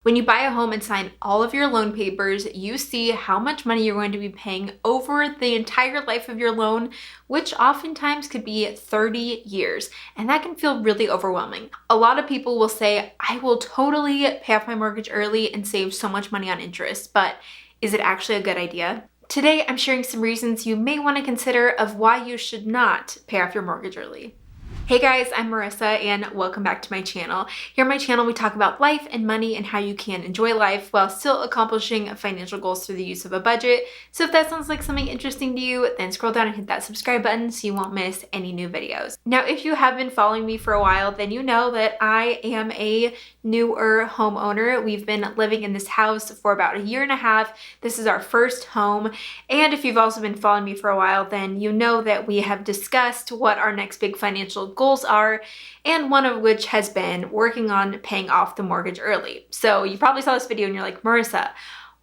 When you buy a home and sign all of your loan papers, you see how much money you're going to be paying over the entire life of your loan, which oftentimes could be 30 years. And that can feel really overwhelming. A lot of people will say, I will totally pay off my mortgage early and save so much money on interest, but is it actually a good idea? Today, I'm sharing some reasons you may want to consider of why you should not pay off your mortgage early. Hey guys, I'm Marissa and welcome back to my channel. Here on my channel, we talk about life and money and how you can enjoy life while still accomplishing financial goals through the use of a budget. So if that sounds like something interesting to you, then scroll down and hit that subscribe button so you won't miss any new videos. Now, if you have been following me for a while, then you know that I am a newer homeowner. We've been living in this house for about a year and a half. This is our first home. And if you've also been following me for a while, then you know that we have discussed what our next big financial goals are, and one of which has been working on paying off the mortgage early. So you probably saw this video and you're like, Marissa,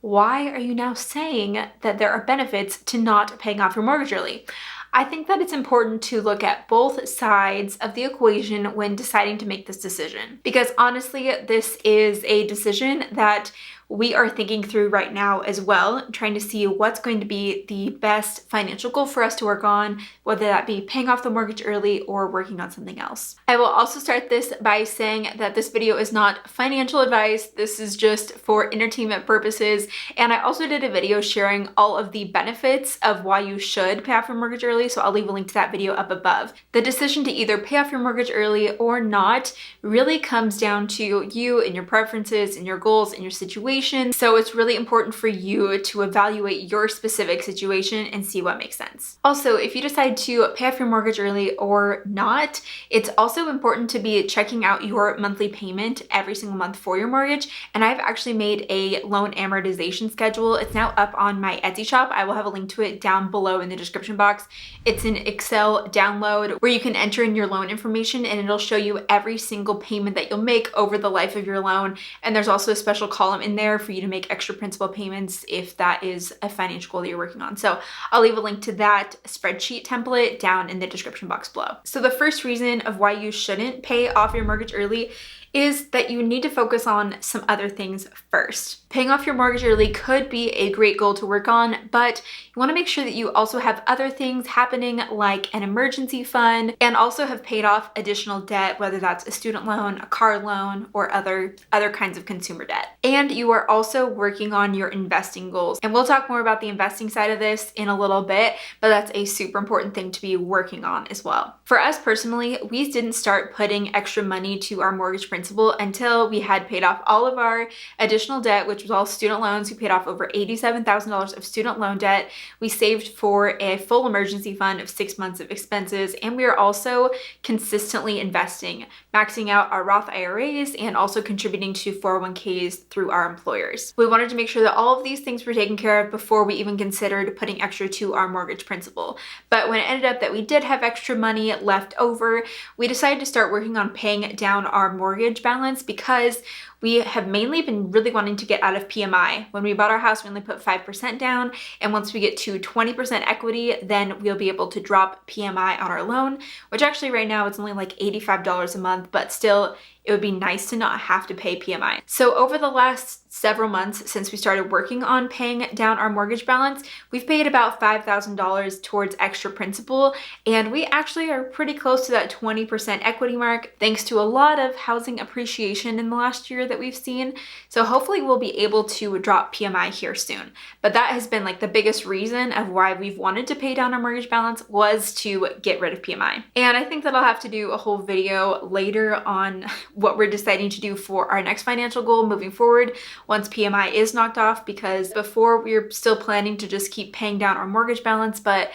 why are you now saying that there are benefits to not paying off your mortgage early? I think that it's important to look at both sides of the equation when deciding to make this decision. Because honestly, this is a decision that we are thinking through right now as well, trying to see what's going to be the best financial goal for us to work on, whether that be paying off the mortgage early or working on something else. I will also start this by saying that this video is not financial advice. This is just for entertainment purposes. And I also did a video sharing all of the benefits of why you should pay off your mortgage early. So I'll leave a link to that video up above. The decision to either pay off your mortgage early or not really comes down to you and your preferences and your goals and your situation. So it's really important for you to evaluate your specific situation and see what makes sense. Also, if you decide to pay off your mortgage early or not, it's also important to be checking out your monthly payment every single month for your mortgage. And I've actually made a loan amortization schedule. It's now up on my Etsy shop. I will have a link to it down below in the description box. It's an Excel download where you can enter in your loan information and it'll show you every single payment that you'll make over the life of your loan. And there's also a special column in there for you to make extra principal payments if that is a financial goal that you're working on. So I'll leave a link to that spreadsheet template down in the description box below. So the first reason of why you shouldn't pay off your mortgage early is that you need to focus on some other things first. Paying off your mortgage early could be a great goal to work on, but you want to make sure that you also have other things happening like an emergency fund and also have paid off additional debt, whether that's a student loan, a car loan, or other kinds of consumer debt. And you are also working on your investing goals. And we'll talk more about the investing side of this in a little bit, but that's a super important thing to be working on as well. For us personally, we didn't start putting extra money to our mortgage principal until we had paid off all of our additional debt, which was all student loans. We paid off over $87,000 of student loan debt. We saved for a full emergency fund of 6 months of expenses, and we are also consistently investing, maxing out our Roth IRAs and also contributing to 401ks through our employers. We wanted to make sure that all of these things were taken care of before we even considered putting extra to our mortgage principal. But when it ended up that we did have extra money left over, we decided to start working on paying down our mortgage balance because we have mainly been really wanting to get out of PMI. When we bought our house, we only put 5% down. And once we get to 20% equity, then we'll be able to drop PMI on our loan, which actually right now it's only like $85 a month, but still it would be nice to not have to pay PMI. So over the last several months since we started working on paying down our mortgage balance, we've paid about $5,000 towards extra principal. And we actually are pretty close to that 20% equity mark, thanks to a lot of housing appreciation in the last year that we've seen. So hopefully we'll be able to drop PMI here soon. But that has been like the biggest reason of why we've wanted to pay down our mortgage balance was to get rid of PMI. And I think that I'll have to do a whole video later on what we're deciding to do for our next financial goal moving forward once PMI is knocked off, because before we were still planning to just keep paying down our mortgage balance, but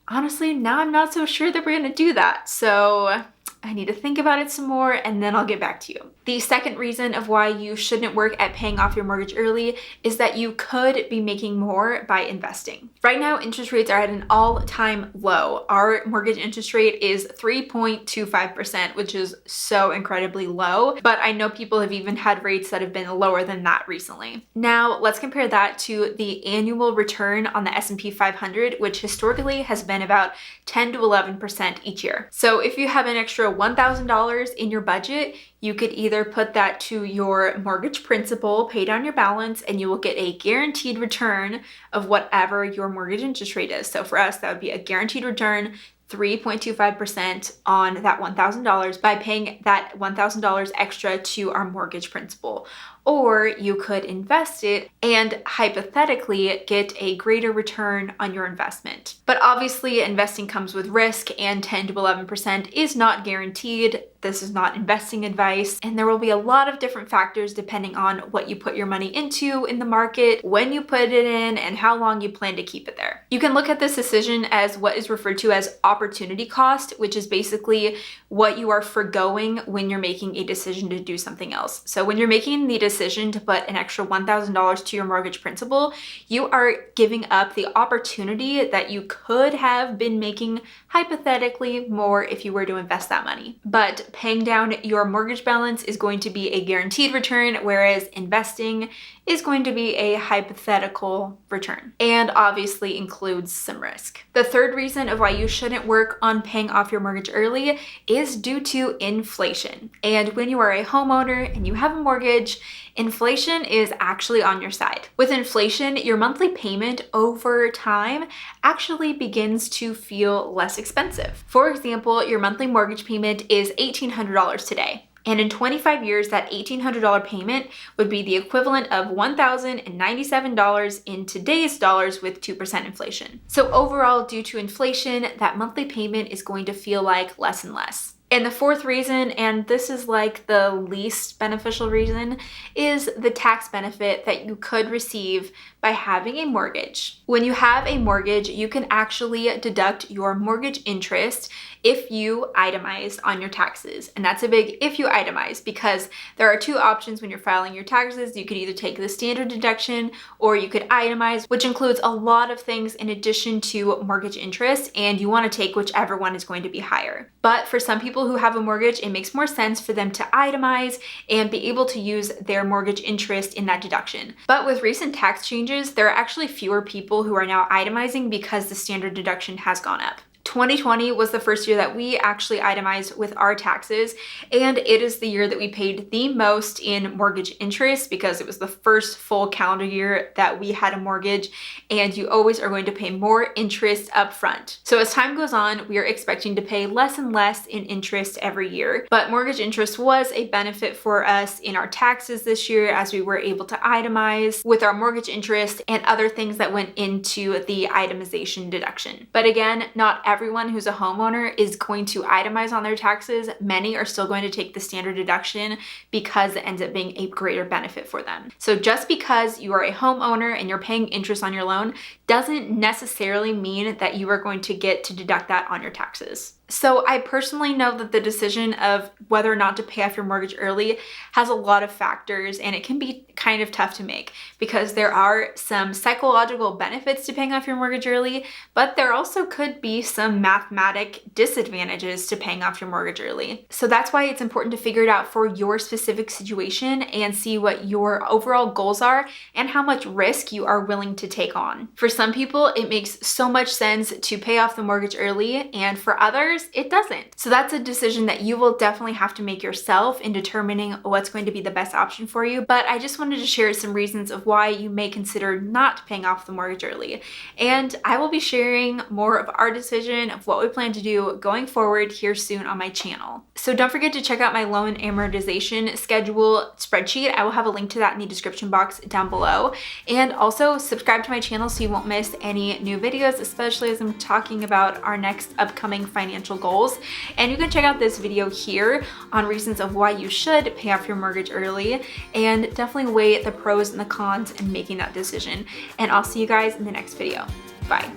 honestly now I'm not so sure that we're gonna do that. So I need to think about it some more and then I'll get back to you. The second reason of why you shouldn't work at paying off your mortgage early is that you could be making more by investing. Right now, interest rates are at an all-time low. Our mortgage interest rate is 3.25%, which is so incredibly low, but I know people have even had rates that have been lower than that recently. Now, let's compare that to the annual return on the S&P 500, which historically has been about 10 to 11% each year. So if you have an extra $1,000 in your budget, you could either put that to your mortgage principal, pay down your balance, and you will get a guaranteed return of whatever your mortgage interest rate is. So for us, that would be a guaranteed return 3.25% on that $1,000 by paying that $1,000 extra to our mortgage principal. Or you could invest it and hypothetically get a greater return on your investment. But obviously investing comes with risk, and 10 to 11% is not guaranteed. This is not investing advice, and there will be a lot of different factors depending on what you put your money into in the market, when you put it in, and how long you plan to keep it there. You can look at this decision as what is referred to as opportunity cost, which is basically what you are forgoing when you're making a decision to do something else. So when you're making the decision to put an extra $1,000 to your mortgage principal, you are giving up the opportunity that you could have been making hypothetically more if you were to invest that money. But paying down your mortgage balance is going to be a guaranteed return, whereas investing is going to be a hypothetical return, and obviously includes some risk. The third reason of why you shouldn't work on paying off your mortgage early is due to inflation. And when you are a homeowner and you have a mortgage, inflation is actually on your side. With inflation, your monthly payment over time actually begins to feel less expensive. For example, your monthly mortgage payment is $1,800 today. And in 25 years, that $1,800 payment would be the equivalent of $1,097 in today's dollars with 2% inflation. So overall, due to inflation, that monthly payment is going to feel like less and less. And the fourth reason, and this is like the least beneficial reason, is the tax benefit that you could receive by having a mortgage. When you have a mortgage, you can actually deduct your mortgage interest if you itemize on your taxes. And that's a big if you itemize, because there are two options when you're filing your taxes. You could either take the standard deduction or you could itemize, which includes a lot of things in addition to mortgage interest, and you want to take whichever one is going to be higher. But for some people who have a mortgage, it makes more sense for them to itemize and be able to use their mortgage interest in that deduction. But with recent tax changes, there are actually fewer people who are now itemizing because the standard deduction has gone up. 2020 was the first year that we actually itemized with our taxes, and it is the year that we paid the most in mortgage interest because it was the first full calendar year that we had a mortgage, and you always are going to pay more interest up front. So as time goes on, we are expecting to pay less and less in interest every year, but mortgage interest was a benefit for us in our taxes this year as we were able to itemize with our mortgage interest and other things that went into the itemization deduction. But again, not everyone who's a homeowner is going to itemize on their taxes. Many are still going to take the standard deduction because it ends up being a greater benefit for them. So just because you are a homeowner and you're paying interest on your loan doesn't necessarily mean that you are going to get to deduct that on your taxes. So I personally know that the decision of whether or not to pay off your mortgage early has a lot of factors, and it can be kind of tough to make because there are some psychological benefits to paying off your mortgage early, but there also could be some mathematic disadvantages to paying off your mortgage early. So that's why it's important to figure it out for your specific situation and see what your overall goals are and how much risk you are willing to take on. For some people, it makes so much sense to pay off the mortgage early, and for others, it doesn't. So that's a decision that you will definitely have to make yourself in determining what's going to be the best option for you. But I just wanted to share some reasons of why you may consider not paying off the mortgage early. And I will be sharing more of our decision of what we plan to do going forward here soon on my channel. So don't forget to check out my loan amortization schedule spreadsheet. I will have a link to that in the description box down below. And also subscribe to my channel so you won't miss any new videos, especially as I'm talking about our next upcoming financial goals. And you can check out this video here on reasons of why you should pay off your mortgage early, and definitely weigh the pros and the cons in making that decision. And I'll see you guys in the next video. Bye.